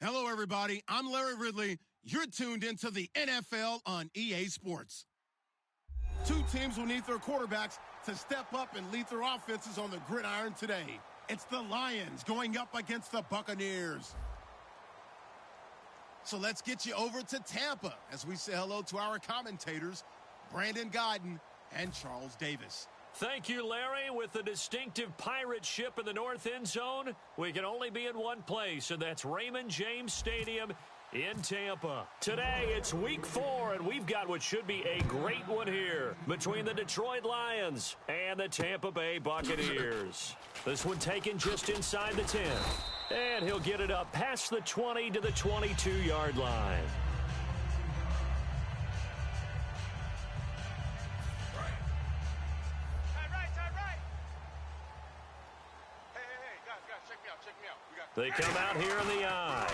Hello, everybody. I'm Larry Ridley. You're tuned into the NFL on EA Sports. Two teams will need their quarterbacks to step up and lead their offenses on the gridiron today. It's the Lions going up against the Buccaneers. So let's get you over to Tampa as we say hello to our commentators, Brandon Godden and Charles Davis. Thank you, Larry. With the distinctive pirate ship in the north end zone, we can only be in one place, and that's Raymond James Stadium in Tampa. Today, it's week 4, and we've got what should be a great one here between the Detroit Lions and the Tampa Bay Buccaneers. This one taken just inside the 10, and he'll get it up past the 20 to the 22-yard line. They come out here in the eye.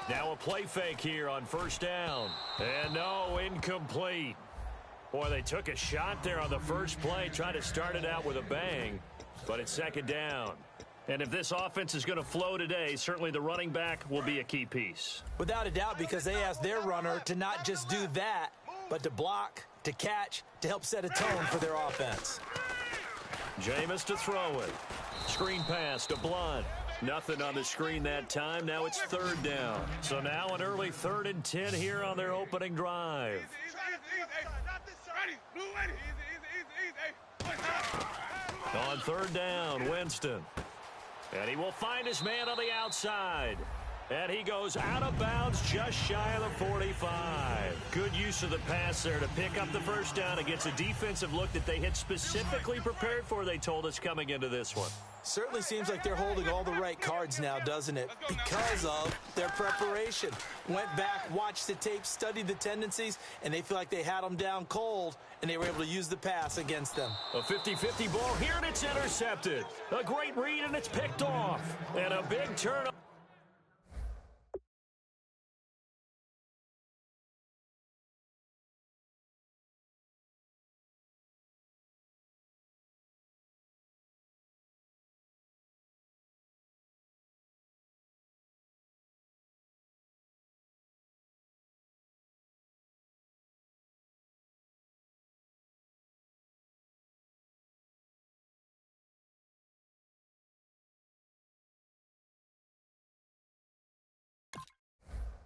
Now a play fake here on first down. And no, incomplete. Boy, they took a shot there on the first play, trying to start it out with a bang. But it's second down. And if this offense is going to flow today, certainly the running back will be a key piece. Without a doubt, because they asked their runner to not just do that, but to block, to catch, to help set a tone for their offense. Jameis to throw it. Screen pass to Blunt. Nothing on the screen that time. Now it's third down. So now an early 3rd and 10 here on their opening drive. On third down, Winston. And he will find his man on the outside. And he goes out of bounds just shy of the 45. Good use of the pass there to pick up the first down against a defensive look that they had specifically prepared for, they told us, coming into this one. Certainly seems like they're holding all the right cards now, doesn't it? Because of their preparation. Went back, watched the tape, studied the tendencies, and they feel like they had them down cold, and they were able to use the pass against them. A 50-50 ball here, and it's intercepted. A great read, and it's picked off. And a big turnover.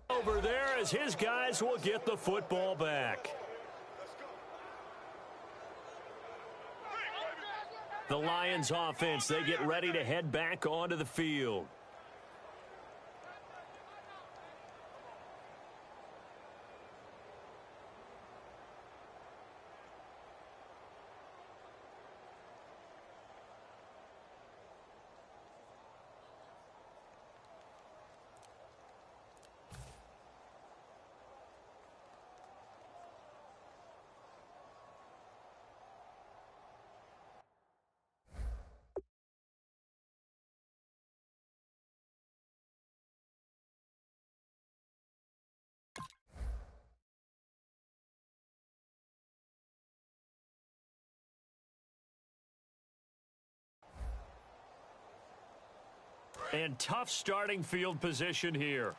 Over there as his guys will get the football back. The Lions offense, they get ready to head back onto the field. And tough starting field position here.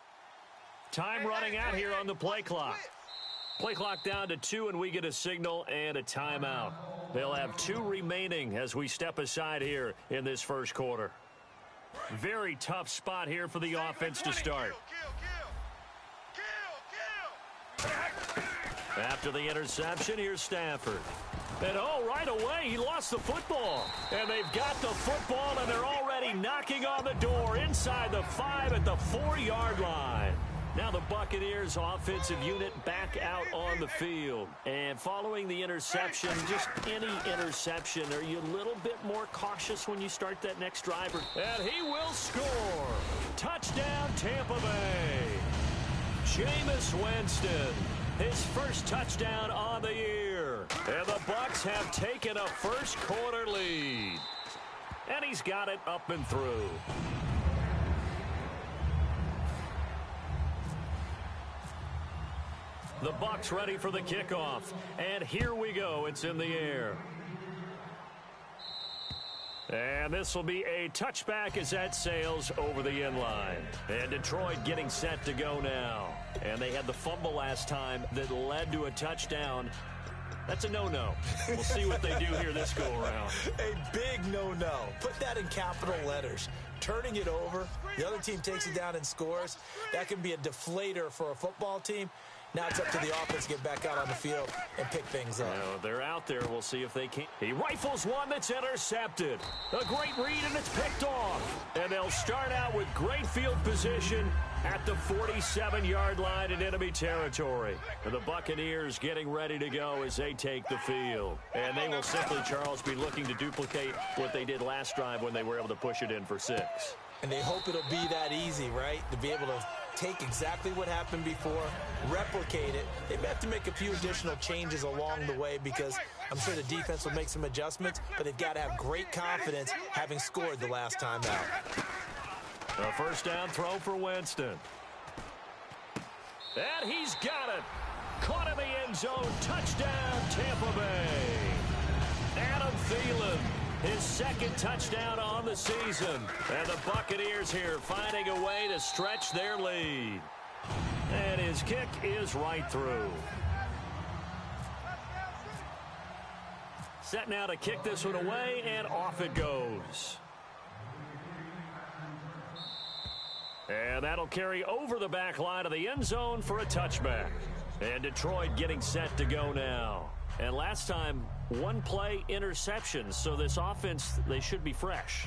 Time running out here on the play clock. Play clock down to 2, and we get a signal and a timeout. They'll have 2 remaining as we step aside here in this first quarter. Very tough spot here for the offense to start. After the interception, here's Stafford. And right away, he lost the football. And they've got the football, and they're already knocking on the door inside the 5 at the 4-yard line. Now the Buccaneers offensive unit back out on the field. And following the interception, just any interception, are you a little bit more cautious when you start that next drive? And he will score. Touchdown, Tampa Bay. Jameis Winston, his first touchdown on the year. And the Bucs have taken a first quarter lead. And he's got it up and through. The Bucs ready for the kickoff. And here we go. It's in the air. And this will be a touchback as that sails over the inline. And Detroit getting set to go now. And they had the fumble last time that led to a touchdown. That's a no-no. We'll see what they do here this go-around. A big no-no. Put that in capital letters. Turning it over, the other team takes it down and scores. That can be a deflator for a football team. Now it's up to the offense to get back out on the field and pick things up. Now, they're out there. We'll see if they can. He rifles one that's intercepted. A great read, and it's picked off. And they'll start out with great field position at the 47-yard line in enemy territory. And the Buccaneers getting ready to go as they take the field. And they will simply, Charles, be looking to duplicate what they did last drive when they were able to push it in for 6. And they hope it'll be that easy, right? To be able to take exactly what happened before, replicate it. They may have to make a few additional changes along the way because I'm sure the defense will make some adjustments, but they've got to have great confidence having scored the last time out. A first down throw for Winston. And he's got it. Caught in the end zone. Touchdown, Tampa Bay. Adam Thielen. His second touchdown on the season. And the Buccaneers here finding a way to stretch their lead. And his kick is right through. Set now to kick this one away, and off it goes. And that'll carry over the back line of the end zone for a touchback. And Detroit getting set to go now. And last time, one play interception. So this offense, they should be fresh.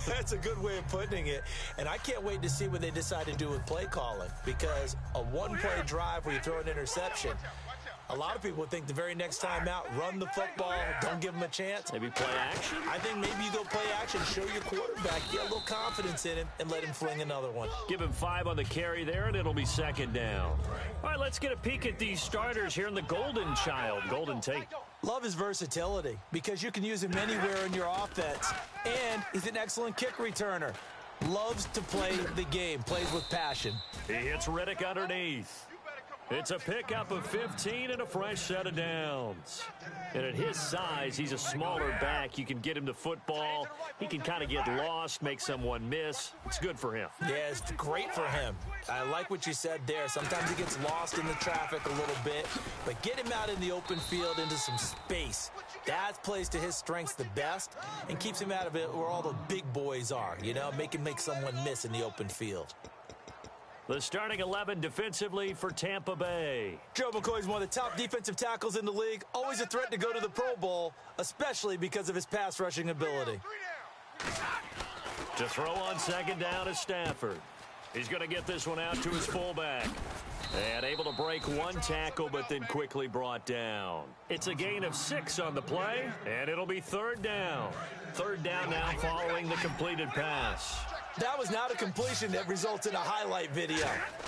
That's a good way of putting it. And I can't wait to see what they decide to do with play calling. Because a one-play drive where you throw an interception, a lot of people think the very next time out, run the football, don't give them a chance. Maybe play action? I think maybe you go play action, show your quarterback, get a little confidence in him, and let him fling another one. Give him 5 on the carry there, and it'll be second down. All right, let's get a peek at these starters here in the Golden Child, Golden Tate. Love his versatility because you can use him anywhere in your offense. And he's an excellent kick returner. Loves to play the game, plays with passion. He hits Riddick underneath. It's a pickup of 15 and a fresh set of downs. And at his size, he's a smaller back. You can get him to football. He can kind of get lost, make someone miss. It's good for him. Yeah, it's great for him. I like what you said there. Sometimes he gets lost in the traffic a little bit. But get him out in the open field into some space. That plays to his strengths the best and keeps him out of it where all the big boys are. You know, make someone miss in the open field. The starting 11 defensively for Tampa Bay. Joe McCoy's one of the top defensive tackles in the league. Always a threat to go to the Pro Bowl, especially because of his pass rushing ability. To throw on second down is Stafford. He's going to get this one out to his fullback. And able to break one tackle, but then quickly brought down. It's a gain of 6 on the play, and it'll be third down. Third down now following the completed pass. That was not a completion that results in a highlight video.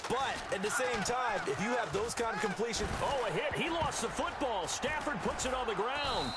But at the same time, if you have those kind of completions... Oh, a hit. He lost the football. Stafford puts it on the ground.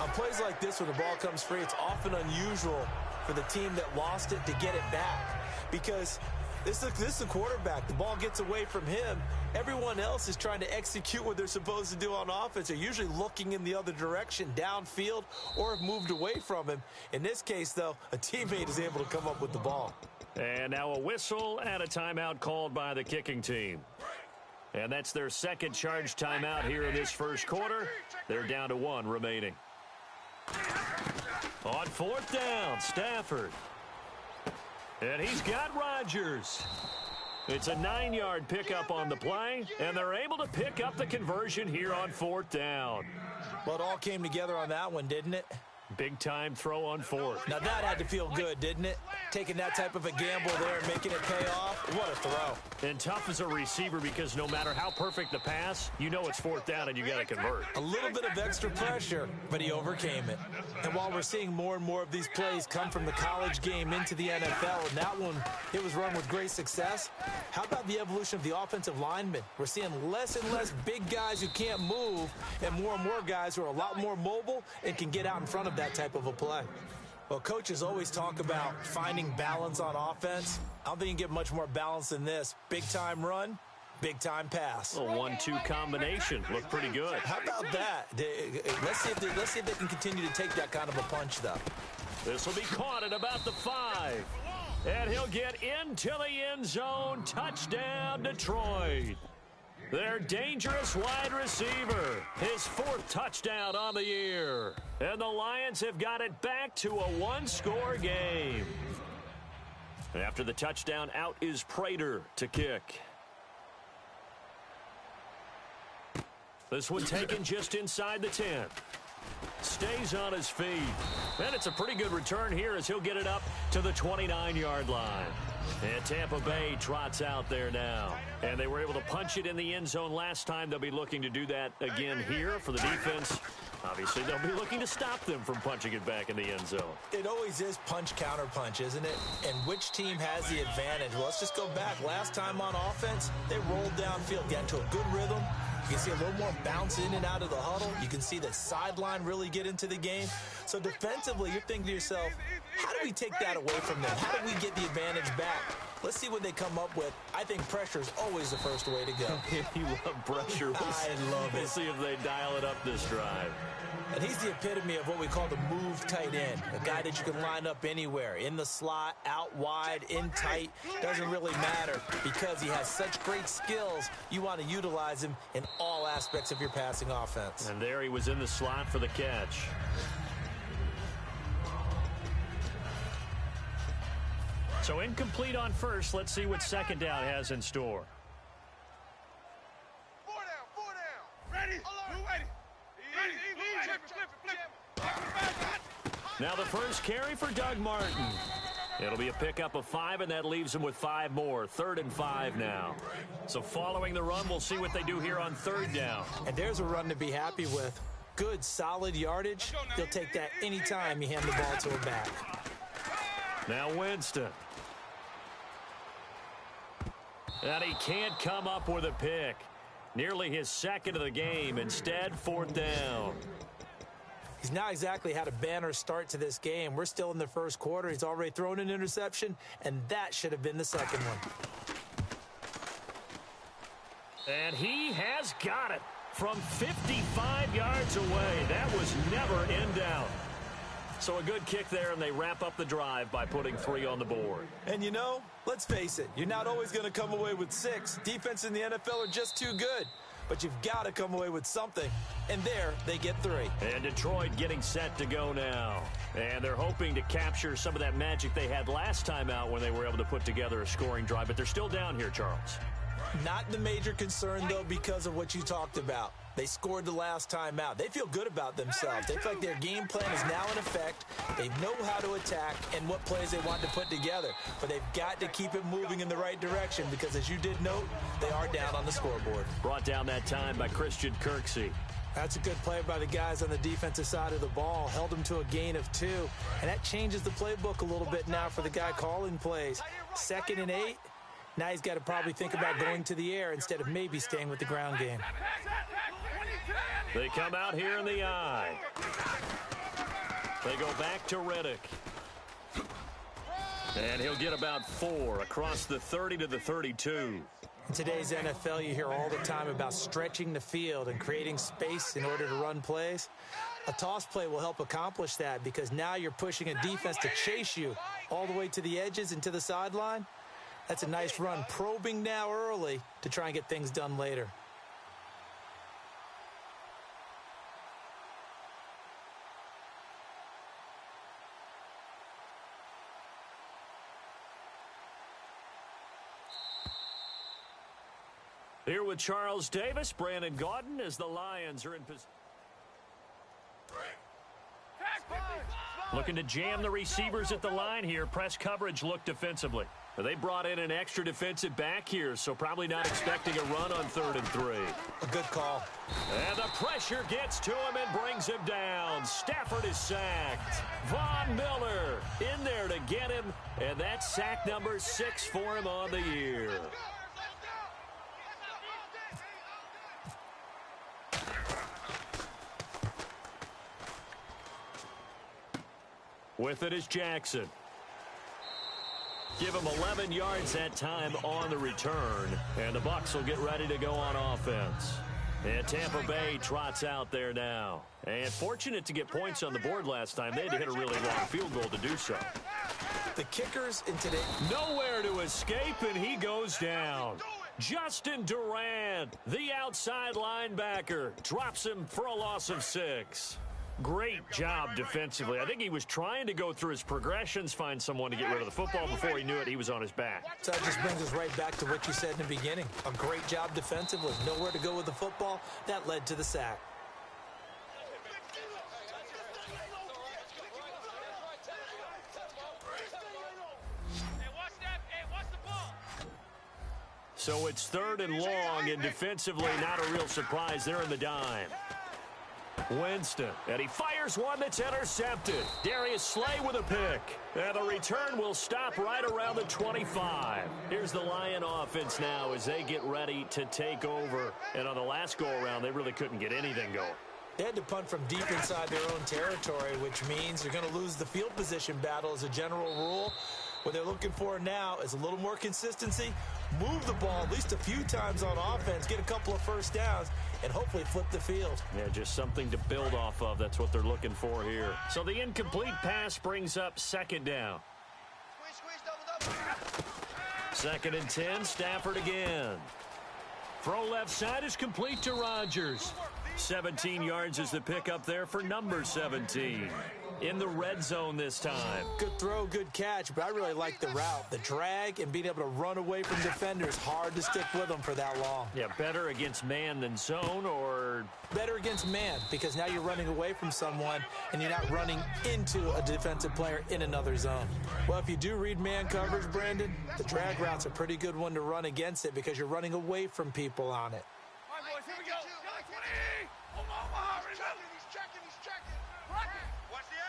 On plays like this where the ball comes free, it's often unusual for the team that lost it to get it back. Because this is a quarterback. The ball gets away from him. Everyone else is trying to execute what they're supposed to do on offense. They're usually looking in the other direction, downfield, or have moved away from him. In this case, though, a teammate is able to come up with the ball. And now a whistle and a timeout called by the kicking team. And that's their second charge timeout here in this first quarter. They're down to 1 remaining. On fourth down, Stafford. And he's got Rodgers. It's a 9-yard pickup on the play, and they're able to pick up the conversion here on fourth down. Well, it all came together on that one, didn't it? Big-time throw on fourth. Now, that had to feel good, didn't it? Taking that type of a gamble there and making it pay off. What a throw. And tough as a receiver because no matter how perfect the pass, you know it's fourth down and you got to convert. A little bit of extra pressure, but he overcame it. And while we're seeing more and more of these plays come from the college game into the NFL, and that one, it was run with great success, how about the evolution of the offensive linemen? We're seeing less and less big guys who can't move and more guys who are a lot more mobile and can get out in front of that type of a play. Well, coaches always talk about finding balance on offense. I don't think you can get much more balance than this. Big-time run, big-time pass. A 1-2 combination. Looked pretty good. How about that? Let's see if they can continue to take that kind of a punch, though. This will be caught at about the 5. And he'll get into the end zone. Touchdown, Detroit. Their dangerous wide receiver. His 4th touchdown on the year. And the Lions have got it back to a 1-score game. After the touchdown, out is Prater to kick. This one taken just inside the 10. Stays on his feet. And it's a pretty good return here as he'll get it up to the 29-yard line. And Tampa Bay trots out there now. And they were able to punch it in the end zone last time. They'll be looking to do that again here for the defense. Obviously, they'll be looking to stop them from punching it back in the end zone. It always is punch-counter-punch, isn't it? And which team has the advantage? Well, let's just go back. Last time on offense, they rolled downfield, got into a good rhythm. You can see a little more bounce in and out of the huddle. You can see the sideline really get into the game. So defensively, you're thinking to yourself, how do we take that away from them? How do we get the advantage back? Let's see what they come up with. I think pressure is always the first way to go. You love pressure. I love it. Let's see if they dial it up this drive. And he's the epitome of what we call the move tight end, a guy that you can line up anywhere, in the slot, out wide, in tight, doesn't really matter because he has such great skills. You want to utilize him in all aspects of your passing offense. And there he was in the slot for the catch. So incomplete on first. Let's see what second down has in store. 4 down. Ready? Ready. Now the first carry for Doug Martin. It'll be a pickup of 5, and that leaves him with 5 more. 3rd and 5 now. So following the run, we'll see what they do here on 3rd down. And there's a run to be happy with. Good, solid yardage. He'll take that anytime you hand the ball to him back. Now Winston. And he can't come up with a pick. Nearly his 2nd of the game. Instead, 4th down. He's not exactly had a banner start to this game. We're still in the first quarter. He's already thrown an interception, and that should have been the second one. And he has got it from 55 yards away. That was never in doubt. So a good kick there, and they wrap up the drive by putting 3 on the board. And you know, let's face it, you're not always going to come away with 6. Defense in the NFL are just too good. But you've got to come away with something. And there, they get 3. And Detroit getting set to go now. And they're hoping to capture some of that magic they had last time out when they were able to put together a scoring drive. But they're still down here, Charles. Not the major concern, though, because of what you talked about. They scored the last time out. They feel good about themselves. They feel like their game plan is now in effect. They know how to attack and what plays they want to put together. But they've got to keep it moving in the right direction because, as you did note, they are down on the scoreboard. Brought down that time by Christian Kirksey. That's a good play by the guys on the defensive side of the ball. Held them to a gain of 2. And that changes the playbook a little bit now for the guy calling plays. 2nd and 8. Now he's got to probably think about going to the air instead of maybe staying with the ground game. They come out here in the eye. They go back to Reddick. And he'll get about 4 across the 30 to the 32. In today's NFL, you hear all the time about stretching the field and creating space in order to run plays. A toss play will help accomplish that because now you're pushing a defense to chase you all the way to the edges and to the sideline. That's a nice run, probing now early to try and get things done later. Here with Charles Davis, Brandon Gaudin as the Lions are in position. Looking to jam the receivers at the line here. Press coverage look defensively. They brought in an extra defensive back here, so probably not expecting a run on 3rd and 3. A good call. And the pressure gets to him and brings him down. Stafford is sacked. Von Miller in there to get him, and that's sack number 6 for him on the year. With it is Jackson. Give him 11 yards that time on the return. And the Bucs will get ready to go on offense. And Tampa Bay trots out there now. And fortunate to get points on the board last time. They had to hit a really long field goal to do so. The kickers in today. Nowhere to escape, and he goes down. Justin Durant, the outside linebacker, drops him for a loss of 6. Great job defensively. I think he was trying to go through his progressions, find someone to get rid of the football. Before he knew it, he was on his back. So that just brings us right back to what you said in the beginning. A great job defensively. Nowhere to go with the football. That led to the sack. So it's 3rd and long, and defensively not a real surprise. They're in the dime. Winston, and he fires one that's intercepted. Darius Slay with a pick. And the return will stop right around the 25. Here's the Lion offense now as they get ready to take over. And on the last go-around, they really couldn't get anything going. They had to punt from deep inside their own territory, which means they're going to lose the field position battle as a general rule. What they're looking for now is a little more consistency, move the ball at least a few times on offense, get a couple of first downs, and hopefully flip the field. Yeah, just something to build off of. That's what they're looking for here. So the incomplete pass brings up 2nd down. 2nd and 10, Stafford again. Throw left side is complete to Rodgers. 17 yards is the pickup there for number 17. In the red zone this time. Good throw, good catch, but I really like the route. The drag and being able to run away from defenders, hard to stick with them for that long. Yeah, better against man than zone, or? Better against man, because now you're running away from someone and you're not running into a defensive player in another zone. Well, if you do read man coverage, Brandon, the drag route's a pretty good one to run against it because you're running away from people on it. All right, boys, here we go. He's checking. Watch the edge.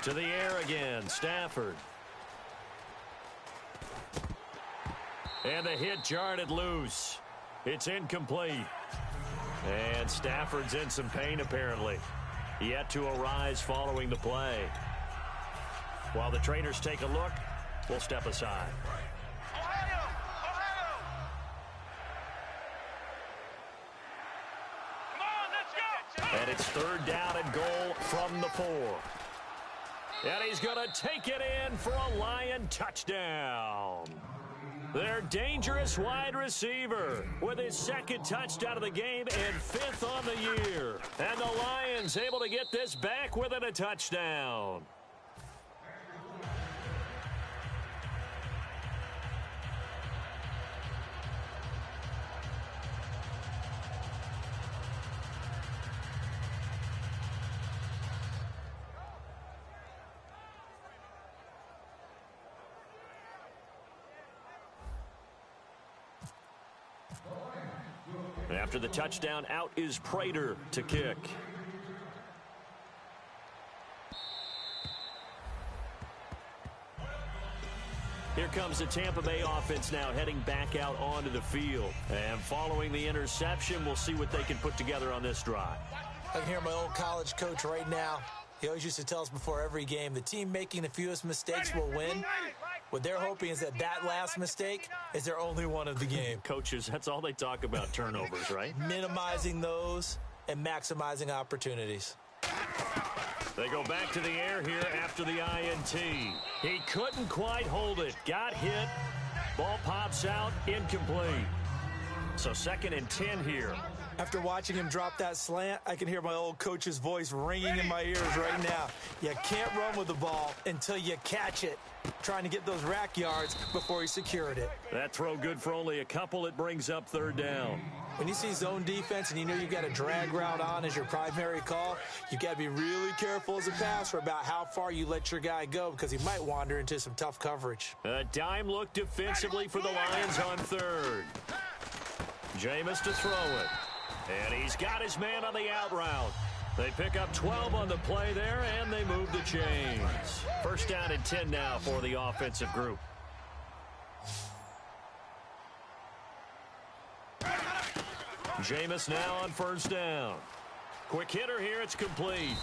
To the air again, Stafford. And the hit jarred it loose. It's incomplete. And Stafford's in some pain apparently. Yet to arise following the play. While the trainers take a look, we'll step aside. And it's 3rd down and goal from the 4. And he's going to take it in for a Lion touchdown. Their dangerous wide receiver with his 2nd touchdown of the game and 5th on the year. And the Lions able to get this back within a touchdown. After the touchdown, out is Prater to kick. Here comes the Tampa Bay offense now heading back out onto the field. And following the interception, we'll see what they can put together on this drive. I can hear my old college coach right now. He always used to tell us before every game, the team making the fewest mistakes will win. What they're hoping is that last mistake is their only one of the game. Coaches, that's all they talk about, turnovers, right? Minimizing those and maximizing opportunities. They go back to the air here after the INT. He couldn't quite hold it. Got hit. Ball pops out. Incomplete. So 2nd and 10 here. After watching him drop that slant, I can hear my old coach's voice ringing in my ears right now. You can't run with the ball until you catch it. Trying to get those rack yards before he secured it. That throw good for only a couple. It brings up 3rd down. When you see zone defense and you know you've got a drag route on as your primary call, you've got to be really careful as a passer about how far you let your guy go because he might wander into some tough coverage. A dime look defensively for the Lions on 3rd. Jameis to throw it. And he's got his man on the out route. They pick up 12 on the play there, and they move the chains. 1st down and 10 now for the offensive group. Jameis now on 1st down. Quick hitter here, it's complete.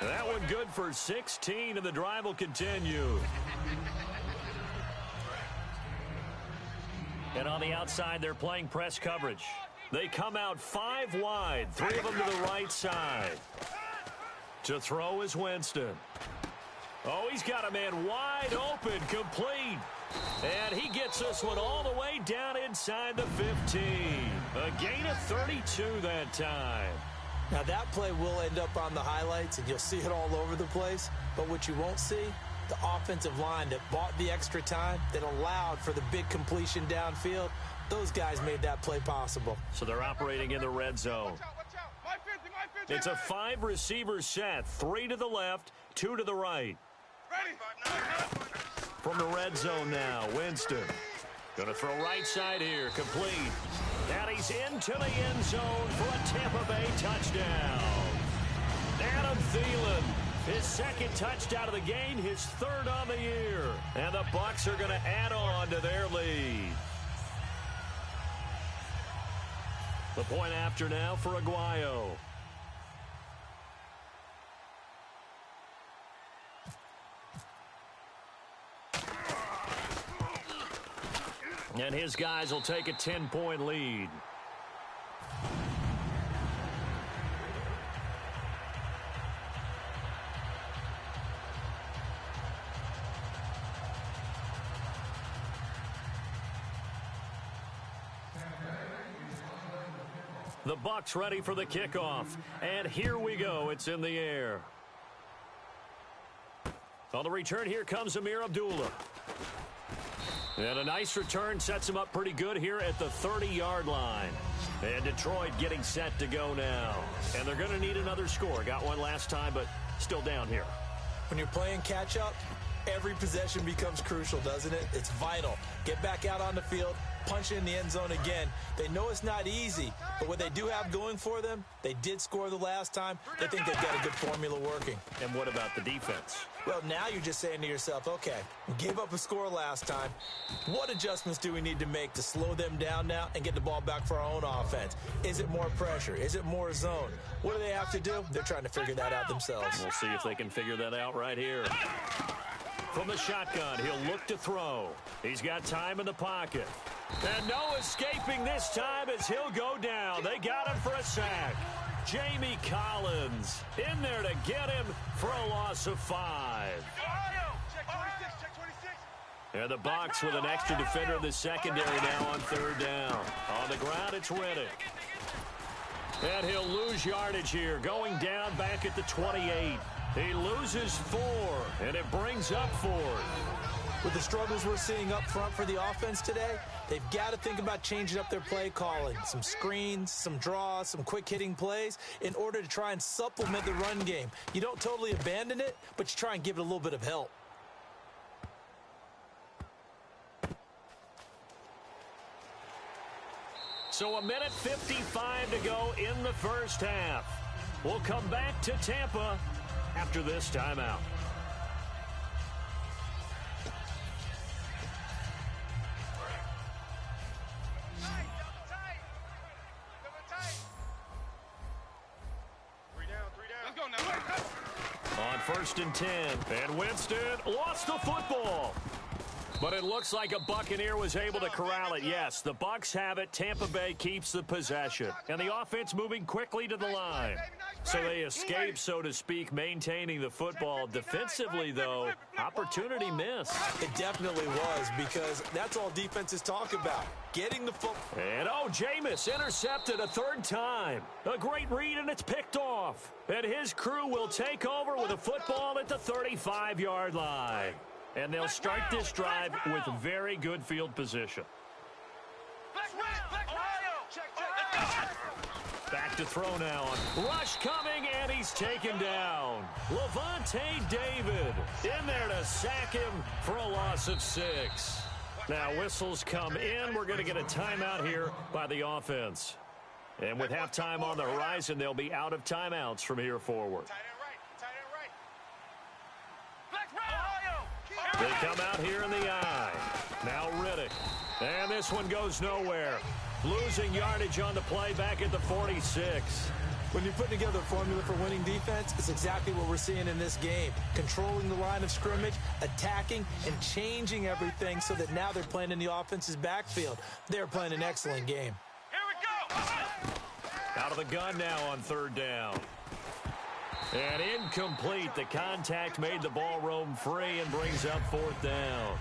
That one good for 16, and the drive will continue. And on On the outside, they're playing press coverage. They come out 5 wide, 3 of them to the right side. To throw is Winston. Oh, he's got a man wide open, complete. And he gets this one all the way down inside the 15. A gain of 32 that time. Now, that play will end up on the highlights, and you'll see it all over the place. But what you won't see, the offensive line that bought the extra time, that allowed for the big completion downfield, those guys made that play possible. So they're operating in the red zone. It's a 5-receiver set, 3 to the left, 2 to the right. From the red zone now, Winston. Going to throw right side here, complete. And he's into the end zone for a Tampa Bay touchdown. Adam Thielen, his second touchdown of the game, his 3rd on the year. And the Bucs are going to add on to their lead. The point after now for Aguayo. And his guys will take a 10-point lead. The Bucs ready for the kickoff. And here we go. It's in the air. On the return, here comes Amir Abdullah. And a nice return sets him up pretty good here at the 30-yard line. And Detroit getting set to go now. And they're going to need another score. Got one last time, but still down here. When you're playing catch-up, every possession becomes crucial, doesn't it? It's vital. Get back out on the field, punch it in the end zone again. They know it's not easy, but what they do have going for them, they did score the last time. They think they've got a good formula working. And what about the defense? Well, now you're just saying to yourself, okay, we gave up a score last time. What adjustments do we need to make to slow them down now and get the ball back for our own offense? Is it more pressure? Is it more zone? What do they have to do? They're trying to figure that out themselves. We'll see if they can figure that out right here. From the shotgun, he'll look to throw. He's got time in the pocket. And no escaping this time as he'll go down. They got him for a sack. Jamie Collins in there to get him for a loss of 5. And the Bucs with an extra defender in the secondary now on 3rd down. On the ground, it's Riddick. And he'll lose yardage here, going down back at the 28. He loses 4, and it brings up 4th. With the struggles we're seeing up front for the offense today, they've got to think about changing up their play calling. Some screens, some draws, some quick-hitting plays in order to try and supplement the run game. You don't totally abandon it, but you try and give it a little bit of help. So a minute 55 to go in the first half. We'll come back to Tampa after this timeout. On 1st and 10, and Winston lost the football. But it looks like a Buccaneer was able to corral it. Yes, the Bucs have it. Tampa Bay keeps the possession. And the offense moving quickly to the line. So they escape, so to speak, maintaining the football. Defensively, though, opportunity missed. It definitely was, because that's all defenses talk about. Getting the football. And, Jameis intercepted a 3rd time. A great read, and it's picked off. And his crew will take over with a football at the 35-yard line. And they'll start this drive with very good field position. Back to throw now. Rush coming, and he's taken down. Levante David in there to sack him for a loss of 6. Now whistles come in. We're going to get a timeout here by the offense. And with halftime on the horizon, they'll be out of timeouts from here forward. They come out here in the eye. Now Riddick. And this one goes nowhere. Losing yardage on the play back at the 46. When you're putting together a formula for winning defense, it's exactly what we're seeing in this game. Controlling the line of scrimmage, attacking, and changing everything so that now they're playing in the offense's backfield. They're playing an excellent game. Here we go. Out of the gun now on third down. And incomplete. The contact made the ball roam free and brings up fourth down.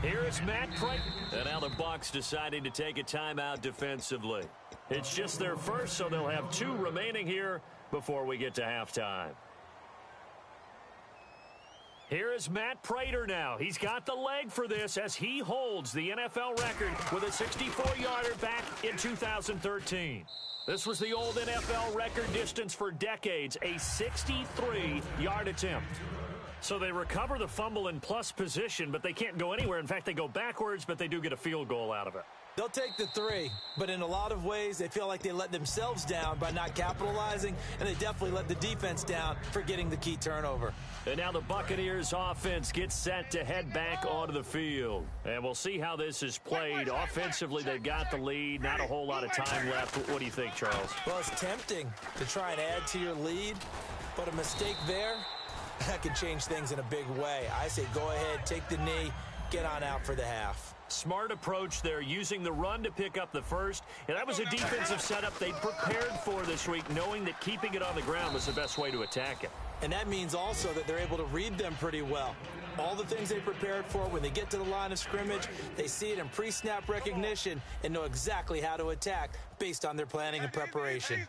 Here is Matt Prater. And now the Bucs deciding to take a timeout defensively. It's just their first, so they'll have 2 remaining here before we get to halftime. Here is Matt Prater now. He's got the leg for this as he holds the NFL record with a 64-yarder back in 2013. This was the old NFL record distance for decades, a 63-yard attempt. So they recover the fumble in plus position, but they can't go anywhere. In fact, they go backwards, but they do get a field goal out of it. They'll take the 3, but in a lot of ways, they feel like they let themselves down by not capitalizing, and they definitely let the defense down for getting the key turnover. And now the Buccaneers offense gets set to head back onto the field. And we'll see how this is played. Offensively, they've got the lead. Not a whole lot of time left. What do you think, Charles? Well, it's tempting to try and add to your lead, but a mistake there, that could change things in a big way. I say go ahead, take the knee, get on out for the half. Smart approach there, using the run to pick up the first. And that was a defensive setup they prepared for this week, knowing that keeping it on the ground was the best way to attack it. And that means also that they're able to read them pretty well. All the things they prepared for, when they get to the line of scrimmage, they see it in pre-snap recognition and know exactly how to attack based on their planning and preparation.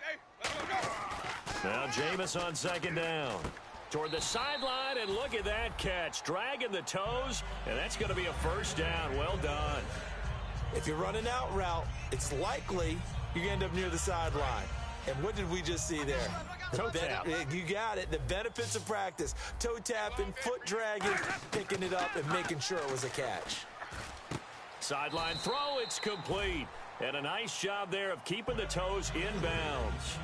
Now Jameis on second down. Toward the sideline, and look at that catch. Dragging the toes, and that's going to be a first down. Well done. If you're running out route, it's likely you're going to end up near the sideline. And what did we just see there? Toe tap. You got it. The benefits of practice. Toe tapping, foot dragging, picking it up, and making sure it was a catch. Sideline throw, it's complete. And a nice job there of keeping the toes inbounds.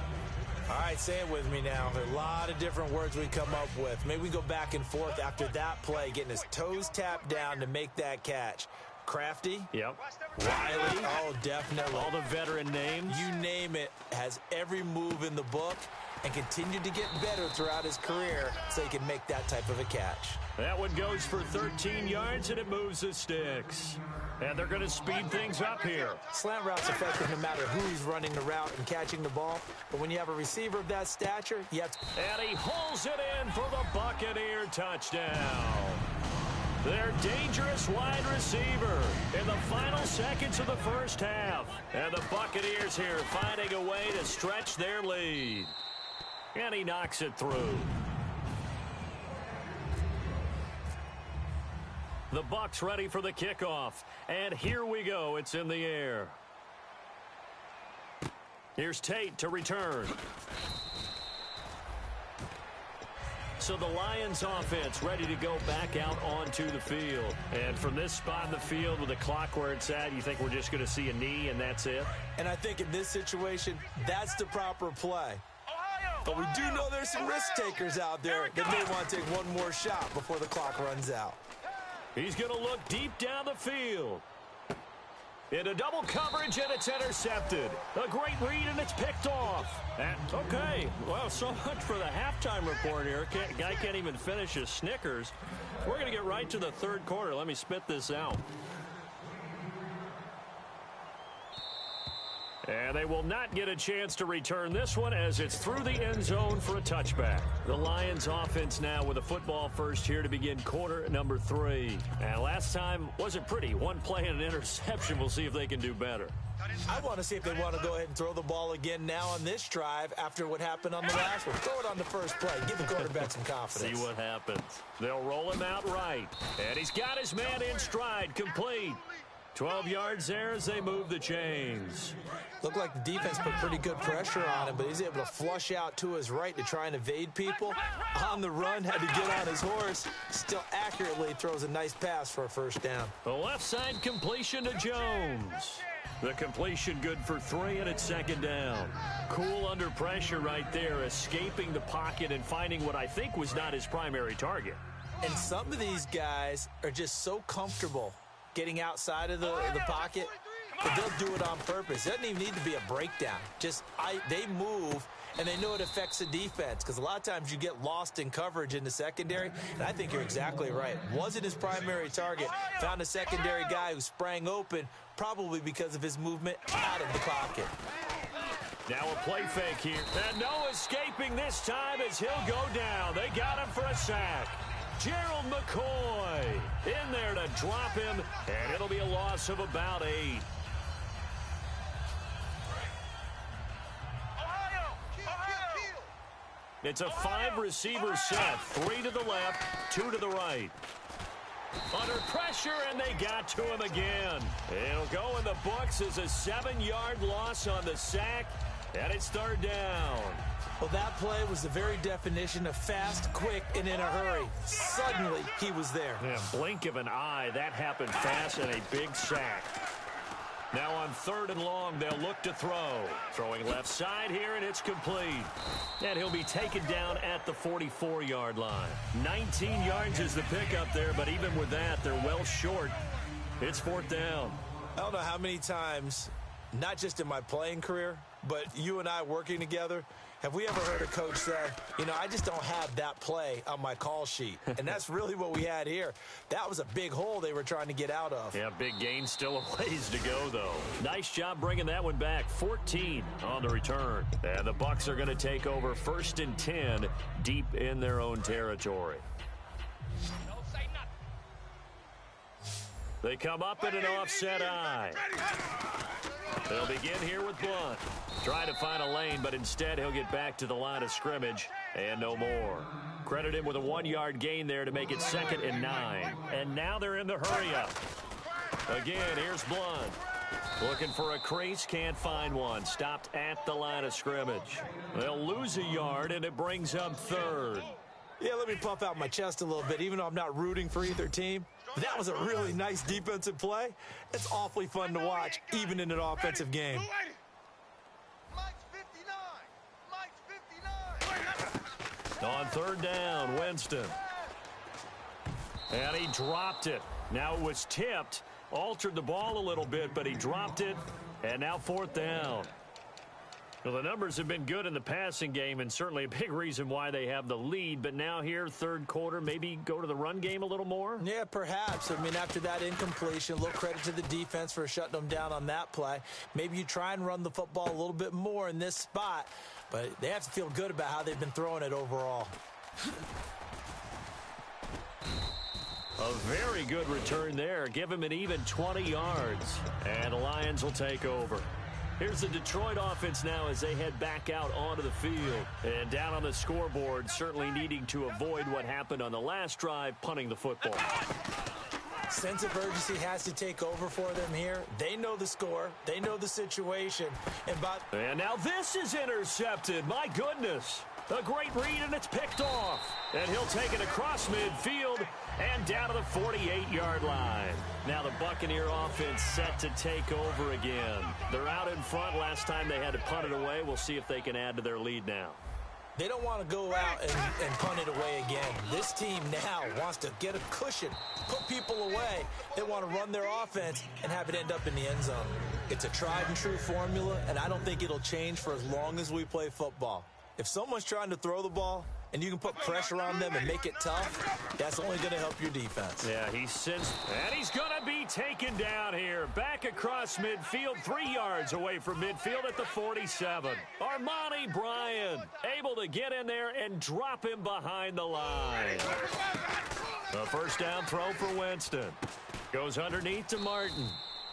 All right, say it with me now. There are a lot of different words we come up with. Maybe we go back and forth after that play, getting his toes tapped down to make that catch. Crafty. Yep. Wiley. Oh, definitely. All the veteran names. You name it. Has every move in the book and continued to get better throughout his career so he can make that type of a catch. That one goes for 13 yards, and it moves the sticks. And they're going to speed things up here. Slant route's effective no matter who's running the route and catching the ball. But when you have a receiver of that stature, you have to... And he holds it in for the Buccaneer touchdown. Their dangerous wide receiver in the final seconds of the first half. And the Buccaneers here finding a way to stretch their lead. And he knocks it through. The Bucs ready for the kickoff. And here we go. It's in the air. Here's Tate to return. So the Lions offense ready to go back out onto the field. And from this spot in the field with the clock where it's at, you think we're just going to see a knee and that's it? And I think in this situation, that's the proper play. But we do know there's some risk takers out there that may want to take one more shot before the clock runs out. He's going to look deep down the field. Into double coverage, and it's intercepted. A great read, and it's picked off. Okay, well, so much for the halftime report here. Guy can't even finish his Snickers. We're going to get right to the third quarter. Let me spit this out. And they will not get a chance to return this one as it's through the end zone for a touchback. The Lions offense now with a football first here to begin quarter number 3. And last time wasn't pretty. One play and an interception. We'll see if they can do better. I want to see if they want to go ahead and throw the ball again now on this drive after what happened on the last one. Throw it on the first play. Give the quarterback some confidence. See what happens. They'll roll him out right. And he's got his man in stride, complete. 12 yards there as they move the chains. Looked like the defense put pretty good pressure on him, but he's able to flush out to his right to try and evade people. On the run, had to get on his horse. Still accurately throws a nice pass for a first down. The left side completion to Jones. The completion good for 3, and it's second down. Cool under pressure right there, escaping the pocket and finding what I think was not his primary target. And some of these guys are just so comfortable getting outside of the pocket but they'll do it on purpose. It doesn't even need to be a breakdown. They move, and they know it affects the defense because a lot of times you get lost in coverage in the secondary, and I think you're exactly right. Wasn't his primary target. Found a secondary guy who sprang open, probably because of his movement out of the pocket. Now a play fake here. And no escaping this time as he'll go down. They got him for a sack. Gerald McCoy in there to drop him, and it'll be a loss of about 8. It's a 5-receiver set. 3 to the left, 2 to the right. Under pressure, and they got to him again. It'll go in the books as a 7-yard loss on the sack, and it's 3rd down. Well, that play was the very definition of fast, quick, and in a hurry. Suddenly, he was there. Yeah, blink of an eye, that happened fast, and a big sack. Now on 3rd and long, they'll look to throw. Throwing left side here, and it's complete. And he'll be taken down at the 44-yard line. 19 yards is the pickup there, but even with that, they're well short. It's 4th down. I don't know how many times, not just in my playing career, but you and I working together, have we ever heard a coach say, I just don't have that play on my call sheet. And that's really what we had here. That was a big hole they were trying to get out of. Yeah, big gain, still a ways to go, though. Nice job bringing that one back. 14 on the return. And the Bucs are going to take over 1st and 10 deep in their own territory. They come up in an offset eye. They'll begin here with Blunt. Try to find a lane, but instead he'll get back to the line of scrimmage and no more. Credit him with a 1-yard gain there to make it 2nd and 9. And now they're in the hurry-up. Again, here's Blunt. Looking for a crease, can't find one. Stopped at the line of scrimmage. They'll lose a yard, and it brings up 3rd. Yeah, let me puff out my chest a little bit, even though I'm not rooting for either team. That was a really nice defensive play. It's awfully fun to watch, even in an offensive game. On 3rd down, Winston. And he dropped it. Now it was tipped, altered the ball a little bit, but he dropped it, and now 4th down. Well, the numbers have been good in the passing game, and certainly a big reason why they have the lead. But now here, 3rd quarter, maybe go to the run game a little more? Yeah, perhaps. I mean, after that incompletion, a little credit to the defense for shutting them down on that play. Maybe you try and run the football a little bit more in this spot, but they have to feel good about how they've been throwing it overall. A very good return there. Give him an even 20 yards, and the Lions will take over. Here's the Detroit offense now as they head back out onto the field. And down on the scoreboard, certainly needing to avoid what happened on the last drive, punting the football. Sense of urgency has to take over for them here. They know the score. They know the situation. And now this is intercepted. My goodness. A great read, and it's picked off. And he'll take it across midfield and down to the 48-yard line. Now the Buccaneer offense set to take over again. They're out in front. Last time they had to punt it away. We'll see if they can add to their lead now. They don't want to go out and punt it away again. This team now wants to get a cushion, put people away. They want to run their offense and have it end up in the end zone. It's a tried and true formula, and I don't think it'll change for as long as we play football. If someone's trying to throw the ball and you can put pressure on them and make it tough, that's only going to help your defense. Yeah, and he's going to be taken down here. Back across midfield, 3 yards away from midfield at the 47. Armani Bryan able to get in there and drop him behind the line. A 1st down throw for Winston. Goes underneath to Martin.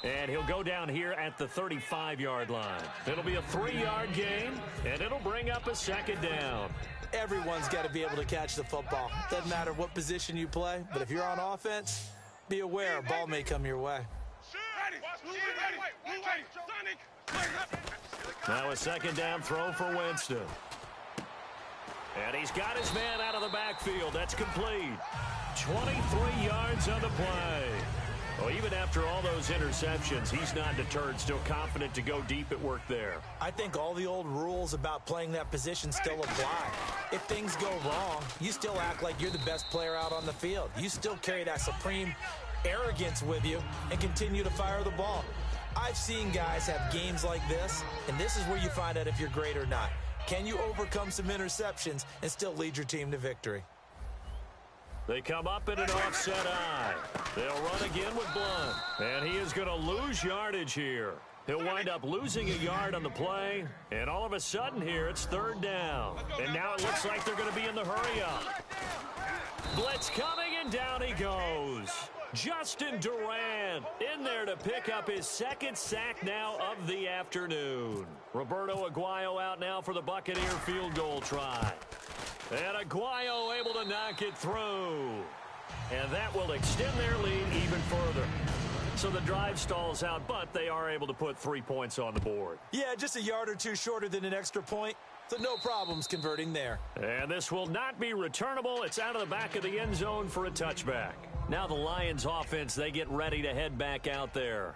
And he'll go down here at the 35-yard line. It'll be a 3-yard gain, and it'll bring up a 2nd down. Everyone's got to be able to catch the football. Doesn't matter what position you play, but if you're on offense, be aware a ball may come your way. Now a 2nd down throw for Winston. And he's got his man out of the backfield. That's complete. 23 yards on the play. Well, even after all those interceptions, he's not deterred, still confident to go deep at work there. I think all the old rules about playing that position still apply. If things go wrong, you still act like you're the best player out on the field. You still carry that supreme arrogance with you and continue to fire the ball. I've seen guys have games like this, and this is where you find out if you're great or not. Can you overcome some interceptions and still lead your team to victory? They come up in an offset eye. They'll run again with Blunt. And he is going to lose yardage here. He'll wind up losing a yard on the play. And all of a sudden here, it's third down. And now it looks like they're going to be in the hurry-up. Blitz coming, and down he goes. Justin Durant in there to pick up his second sack now of the afternoon. Roberto Aguayo out now for the Buccaneer field goal try. And Aguayo able to knock it through. And that will extend their lead even further. So the drive stalls out, but they are able to put 3 points on the board. Yeah, just a yard or two shorter than an extra point. So no problems converting there. And this will not be returnable. It's out of the back of the end zone for a touchback. Now the Lions offense, they get ready to head back out there.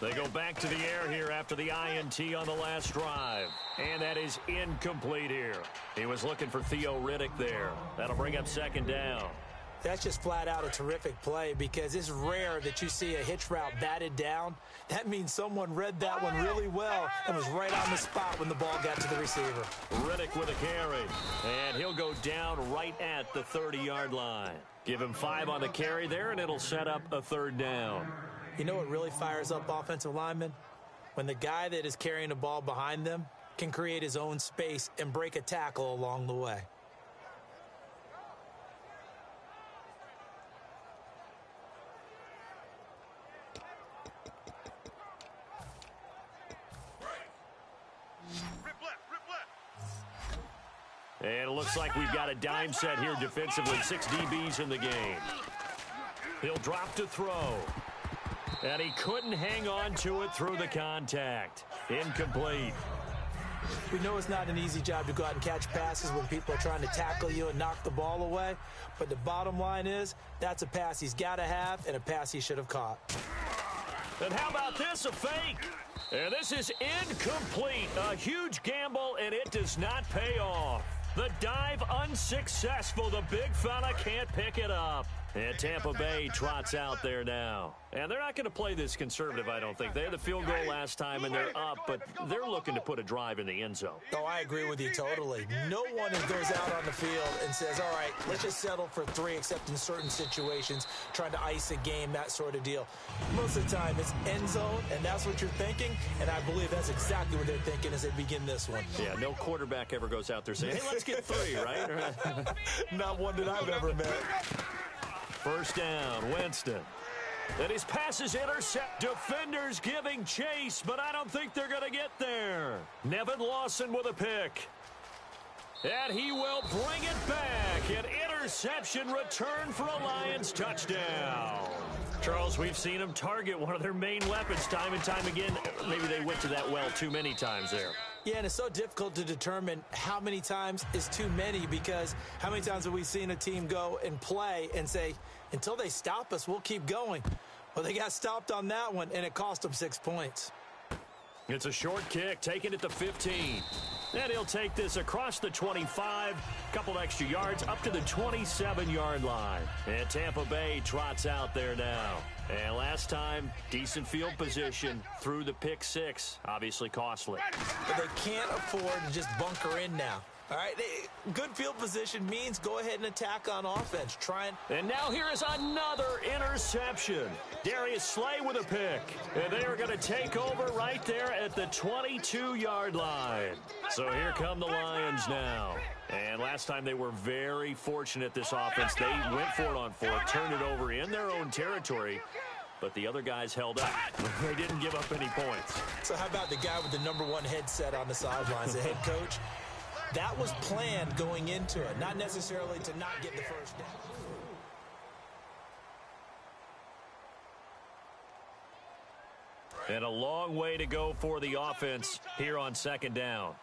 They go back to the air here after the INT on the last drive. And that is incomplete here. He was looking for Theo Riddick there. That'll bring up second down. That's just flat out a terrific play because it's rare that you see a hitch route batted down. That means someone read that one really well and was right on the spot when the ball got to the receiver. Riddick with a carry. And he'll go down right at the 30-yard line. Give him 5 on the carry there, and it'll set up a third down. You know what really fires up offensive linemen? When the guy that is carrying the ball behind them can create his own space and break a tackle along the way. And it looks like we've got a dime set here defensively. 6 DBs in the game. He'll drop to throw. And he couldn't hang on to it through the contact. Incomplete. We know it's not an easy job to go out and catch passes when people are trying to tackle you and knock the ball away. But the bottom line is, that's a pass he's got to have and a pass he should have caught. And how about this, a fake? And this is incomplete. A huge gamble, and it does not pay off. The dive unsuccessful. The big fella can't pick it up. And Tampa Bay trots out there now. And they're not going to play this conservative, I don't think. They had the field goal last time, and they're up, but they're looking to put a drive in the end zone. Oh, I agree with you totally. No one goes out on the field and says, all right, let's just settle for 3, except in certain situations, trying to ice a game, that sort of deal. Most of the time, it's end zone, and that's what you're thinking, and I believe that's exactly what they're thinking as they begin this one. Yeah, no quarterback ever goes out there saying, hey, let's get 3, right? Not one that I've ever met. First down, Winston. And his pass is intercept. Defenders giving chase, but I don't think they're going to get there. Nevin Lawson with a pick. And he will bring it back. An interception return for a Lions touchdown. Charles, we've seen them target one of their main weapons time and time again. Maybe they went to that well too many times there. Yeah, and it's so difficult to determine how many times is too many, because how many times have we seen a team go and play and say, until they stop us, we'll keep going. Well, they got stopped on that one, and it cost them 6 points. It's a short kick, taking it to 15. And he'll take this across the 25, couple extra yards, up to the 27-yard line. And Tampa Bay trots out there now. And last time, decent field position through the pick 6. Obviously costly. But they can't afford to just bunker in now. All right, good field position means go ahead and attack on offense. And now here is another interception. Darius Slay with a pick. And they are going to take over right there at the 22-yard line. So here come the Lions now. And last time they were very fortunate, this offense. They went for it on 4, turned it over in their own territory. But the other guys held up. They didn't give up any points. So how about the guy with the #1 headset on the sidelines, the head coach? That was planned going into it, not necessarily to not get the first down. And a long way to go for the offense here on second down.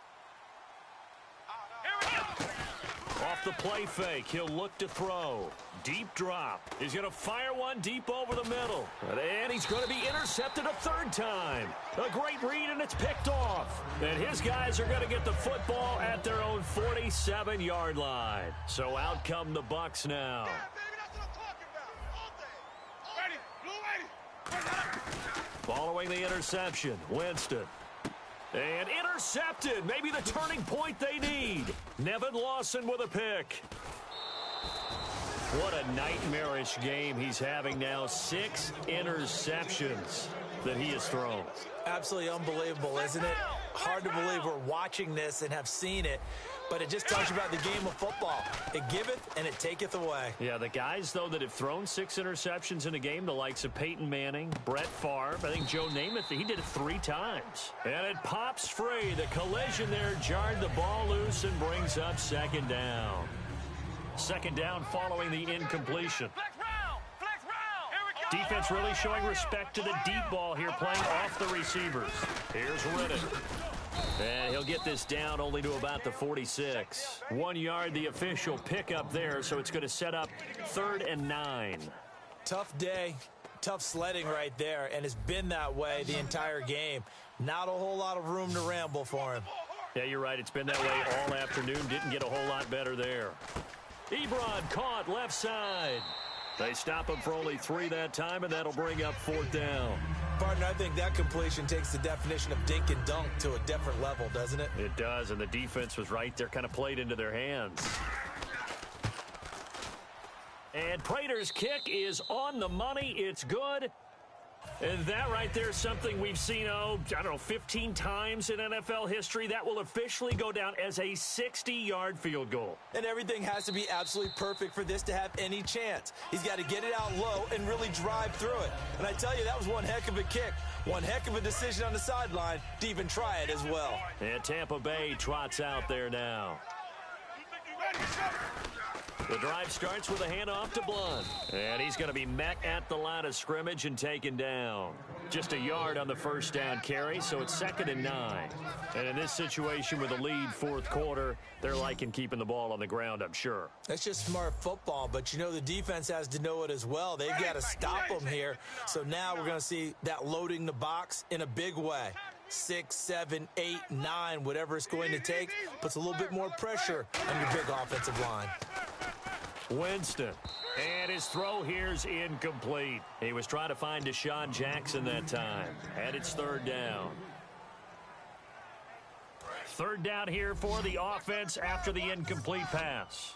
Off off the play fake. He'll look to throw. Deep drop. He's going to fire one deep over the middle. And he's going to be intercepted a third time. A great read, and it's picked off. And his guys are going to get the football at their own 47-yard line. So out come the Bucs now. Yeah, baby, that's what I'm talking about. All day. Ready, blue ready. Following the interception, Winston. And intercepted. Maybe the turning point they need. Nevin Lawson with a pick. What a nightmarish game he's having now. 6 interceptions that he has thrown. Absolutely unbelievable, isn't it? Hard to believe we're watching this and have seen it, but it just tells you about the game of football. It giveth and it taketh away. Yeah, the guys, though, that have thrown 6 interceptions in a game, the likes of Peyton Manning, Brett Favre, I think Joe Namath, he did it 3 times. And it pops free. The collision there jarred the ball loose and brings up second down. Second down following the incompletion. Flex round. Flex round. Here we go. Defense really showing respect to the deep ball here, playing off the receivers. Here's Riddick. And he'll get this down only to about the 46. 1 yard, the official pickup there, so it's going to set up 3rd and 9. Tough day, tough sledding right there, and it's been that way the entire game. Not a whole lot of room to ramble for him. Yeah, you're right. It's been that way all afternoon. Didn't get a whole lot better there. Ebron caught left side. They stop him for only 3 that time, and that'll bring up 4th down. Partner, I think that completion takes the definition of dink and dunk to a different level, doesn't it? It does, and the defense was right there, kind of played into their hands. And Prater's kick is on the money. It's good. And that right there is something we've seen, 15 times in NFL history. That will officially go down as a 60-yard field goal. And everything has to be absolutely perfect for this to have any chance. He's got to get it out low and really drive through it. And I tell you, that was one heck of a kick. One heck of a decision on the sideline to even try it as well. And Tampa Bay trots out there now. Ready, set. The drive starts with a handoff to Blunt. And he's going to be met at the line of scrimmage and taken down. Just a yard on the first down carry, so it's 2nd and 9. And in this situation with a lead 4th quarter, they're liking keeping the ball on the ground, I'm sure. That's just smart football, but you know the defense has to know it as well. They've got to stop them here. So now we're going to see that loading the box in a big way. 6, 7, 8, 9, whatever it's going to take, puts a little bit more pressure on your big offensive line. Winston. And his throw here's incomplete. He was trying to find Deshaun Jackson that time. And it's 3rd down. 3rd down here for the offense after the incomplete pass.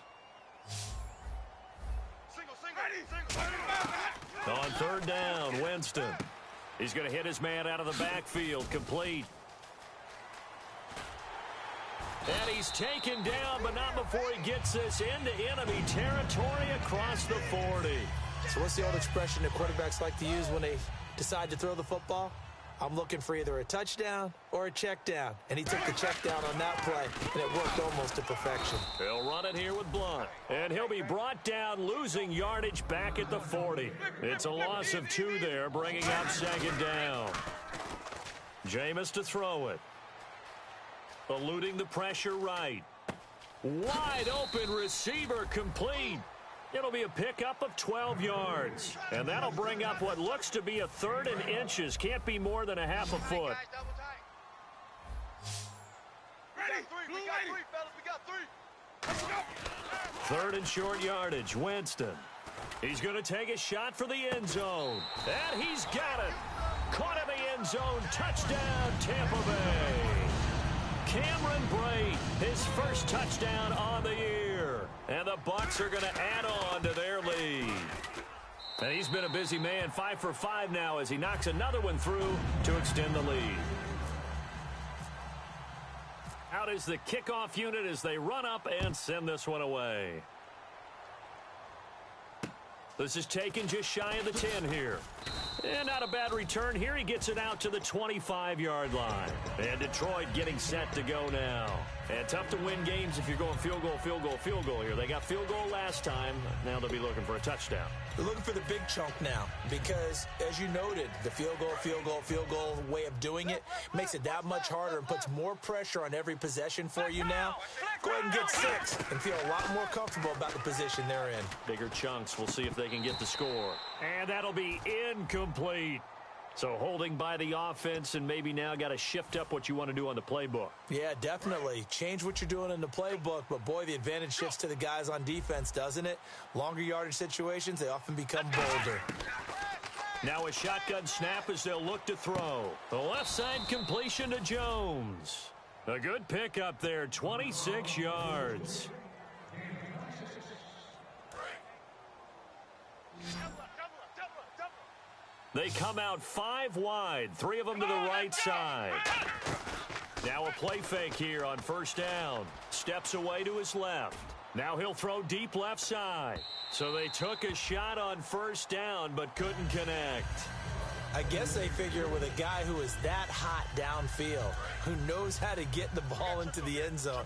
Single, single. On 3rd down, Winston. He's going to hit his man out of the backfield. Complete. And he's taken down, but not before he gets this into enemy territory across the 40. So what's the old expression that quarterbacks like to use when they decide to throw the football? I'm looking for either a touchdown or a check down. And he took the check down on that play, and it worked almost to perfection. He'll run it here with Blunt. And he'll be brought down, losing yardage back at the 40. It's a loss of 2 there, bringing up 2nd down. Jameis to throw it. Eluding the pressure right. Wide open receiver complete. It'll be a pickup of 12 yards. And that'll bring up what looks to be a 3rd and inches. Can't be more than a half a foot. Ready, we got 3, fellas, we got 3. Let's go. 3rd and short yardage, Winston. He's going to take a shot for the end zone. And he's got it. Caught in the end zone. Touchdown, Tampa Bay. Cameron Brate, his first touchdown on the year. And the Bucs are going to add on to their lead. And he's been a busy man, 5 for 5 now as he knocks another one through to extend the lead. Out is the kickoff unit as they run up and send this one away. This is taken just shy of the 10 here. And not a bad return here. He gets it out to the 25-yard line. And Detroit getting set to go now. And tough to win games if you're going field goal, field goal, field goal here. They got field goal last time. Now they'll be looking for a touchdown. They're looking for the big chunk now because, as you noted, the field goal way of doing it makes it that much harder and puts more pressure on every possession for you now. Go ahead and get 6 and feel a lot more comfortable about the position they're in. Bigger chunks. We'll see if they can get the score. And that'll be incomplete. So holding by the offense, and maybe now got to shift up what you want to do on the playbook. Yeah, definitely. Change what you're doing in the playbook, but boy, the advantage shifts to the guys on defense, doesn't it? Longer yardage situations, they often become bolder. Now a shotgun snap as they'll look to throw. The left side completion to Jones. A good pickup there, 26 yards. They come out 5 wide, 3 of them to the right side. Now a play fake here on first down. Steps away to his left. Now he'll throw deep left side. So they took a shot on first down but couldn't connect. I guess they figure with a guy who is that hot downfield, who knows how to get the ball into the end zone,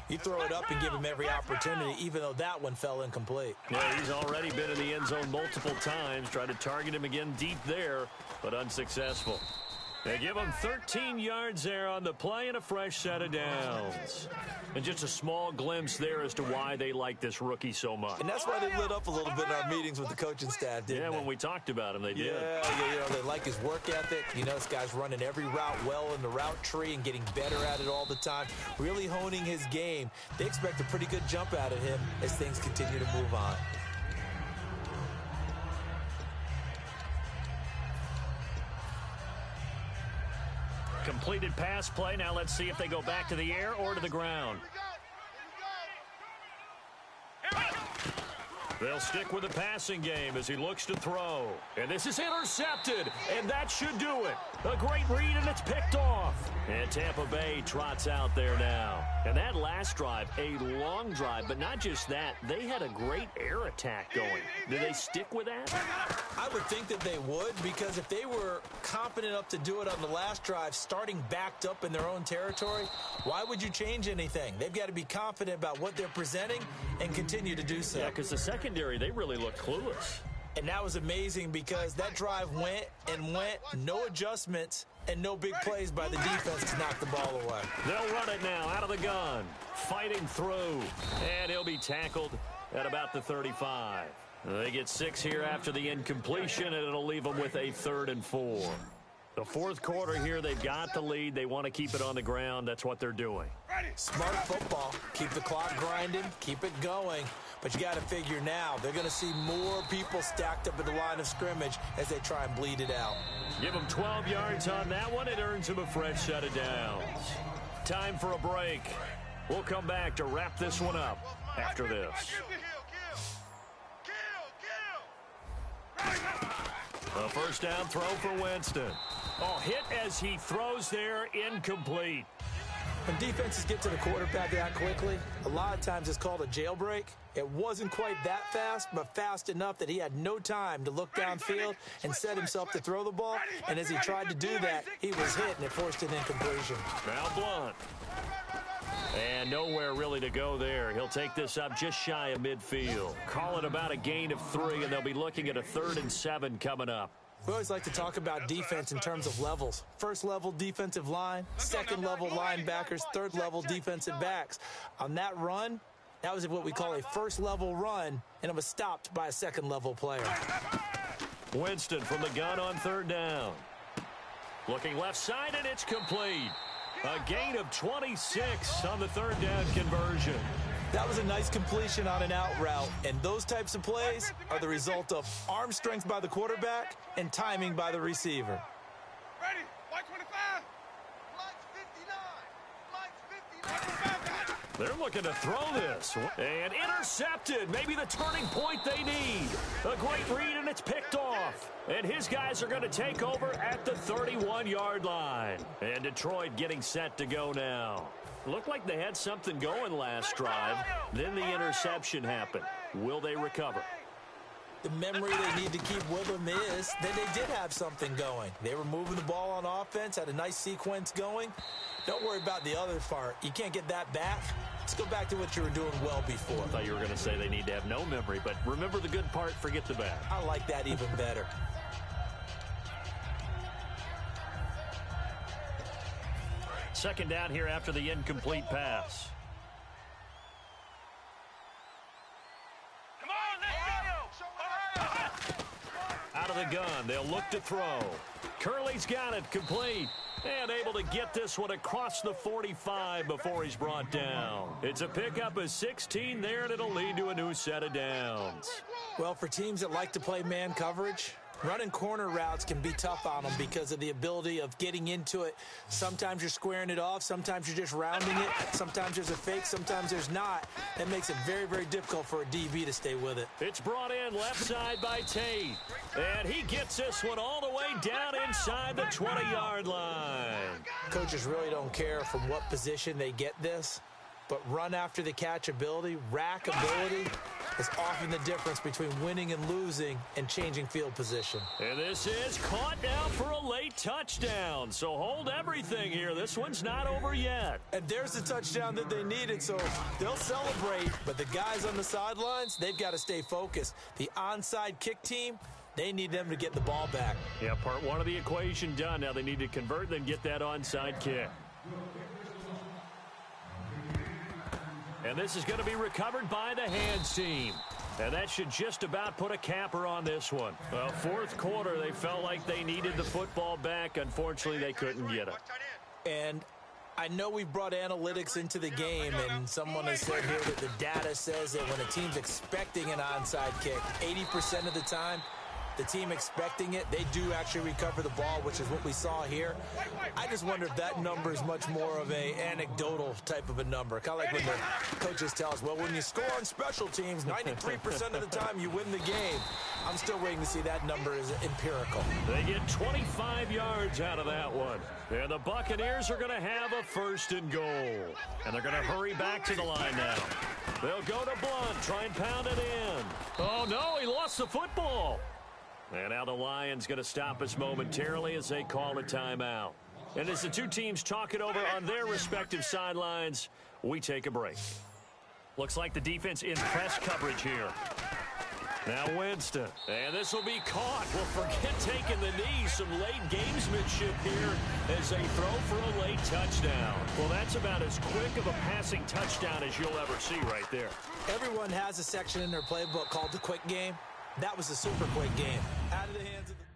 you throw it up and give him every opportunity, even though that one fell incomplete. Yeah, he's already been in the end zone multiple times. Tried to target him again deep there, but unsuccessful. They give him 13 yards there on the play and a fresh set of downs. And just a small glimpse there as to why they like this rookie so much. And that's why they lit up a little bit in our meetings with the coaching staff, didn't they? When we talked about him, they did. Yeah, they like his work ethic. You know, this guy's running every route well in the route tree and getting better at it all the time, really honing his game. They expect a pretty good jump out of him as things continue to move on. Completed pass play. Now let's see if they go back to the air or to the ground. They'll stick with the passing game as he looks to throw. And this is intercepted, and that should do it. A great read, and it's picked off. And Tampa Bay trots out there now. And that last drive, a long drive, but not just that. They had a great air attack going. Do they stick with that? I would think that they would, because if they were confident enough to do it on the last drive, starting backed up in their own territory, why would you change anything? They've got to be confident about what they're presenting and continue to do so. Yeah, because the secondary, they really look clueless. And that was amazing because that drive went, no adjustments, and no big plays by the defense to knock the ball away. They'll run it now out of the gun, fighting through, and he'll be tackled at about the 35. They get 6 here after the incompletion, and it'll leave them with a 3rd and 4. The fourth quarter here, they've got the lead. They want to keep it on the ground. That's what they're doing. Smart football. Keep the clock grinding. Keep it going. But you got to figure now, they're going to see more people stacked up at the line of scrimmage as they try and bleed it out. Give them 12 yards on that one. It earns them a fresh set of downs. Time for a break. We'll come back to wrap this one up after this. A first down throw for Winston. Oh, hit as he throws there, incomplete. When defenses get to the quarterback that quickly, a lot of times it's called a jailbreak. It wasn't quite that fast, but fast enough that he had no time to look downfield and set himself to throw the ball. And as he tried to do that, he was hit, and it forced an incompletion. Now Blunt. And nowhere really to go there. He'll take this up just shy of midfield. Call it about a gain of 3, and they'll be looking at a 3rd and 7 coming up. We always like to talk about defense in terms of levels. First level defensive line, second level linebackers, third level defensive backs. On that run, that was what we call a first level run, and it was stopped by a second level player. Winston from the gun on 3rd down. Looking left side, and it's complete. A gain of 26 on the 3rd down conversion. That was a nice completion on an out route, and those types of plays are the result of arm strength by the quarterback and timing by the receiver. Ready? White 25. Lights 59. Lights 50. They're looking to throw this. And intercepted. Maybe the turning point they need. A great read, and it's picked off. And his guys are going to take over at the 31-yard line. And Detroit getting set to go now. Looked like they had something going last drive. Then the interception happened. Will they recover? The memory they need to keep with them is that they did have something going. They were moving the ball on offense, had a nice sequence going, Don't worry about the other part. You can't get that back. Let's go back to what you were doing well before. I thought you were going to say they need to have no memory, but remember the good part, forget the bad. I like that even better. Second down here after the incomplete pass. Come on, let's go. Out of the gun, they'll look to throw. Curley's got it, complete. And able to get this one across the 45 before he's brought down. It's a pickup of 16 there, and it'll lead to a new set of downs. Well, for teams that like to play man coverage, running corner routes can be tough on them because of the ability of getting into it. Sometimes you're squaring it off. Sometimes you're just rounding it. Sometimes there's a fake. Sometimes there's not. That makes it very, very difficult for a DB to stay with it. It's brought in left side by Tate. And he gets this one all the way down inside the 20-yard line. Coaches really don't care from what position they get this, but run after the catch ability, rack ability, is often the difference between winning and losing and changing field position. And this is caught now for a late touchdown. So hold everything here. This one's not over yet. And there's the touchdown that they needed, so they'll celebrate. But the guys on the sidelines, they've got to stay focused. The onside kick team, they need them to get the ball back. Yeah, part one of the equation done. Now they need to convert, then get that onside kick. And this is going to be recovered by the hands team. And that should just about put a capper on this one. Well, fourth quarter, they felt like they needed the football back. Unfortunately, they couldn't get it. And I know we brought analytics into the game, and someone has said here that the data says that when a team's expecting an onside kick, 80% of the time, the team expecting it, they do actually recover the ball, which is what we saw here. I just wonder if that number is much more of a anecdotal type of a number. Kind of like when the coaches tell us, well, when you score on special teams, 93% of the time you win the game. I'm still waiting to see that number is empirical. They get 25 yards out of that one. And the Buccaneers are going to have a 1st and goal. And they're going to hurry back to the line now. They'll go to Blunt, try and pound it in. Oh, no, he lost the football. And now the Lions going to stop us momentarily as they call a timeout. And as the two teams talk it over on their respective sidelines, we take a break. Looks like the defense in press coverage here. Now Winston. And this will be caught. Well, forget taking the knee. Some late gamesmanship here as they throw for a late touchdown. Well, that's about as quick of a passing touchdown as you'll ever see right there. Everyone has a section in their playbook called the quick game. That was a super quick game. Out of the hands of the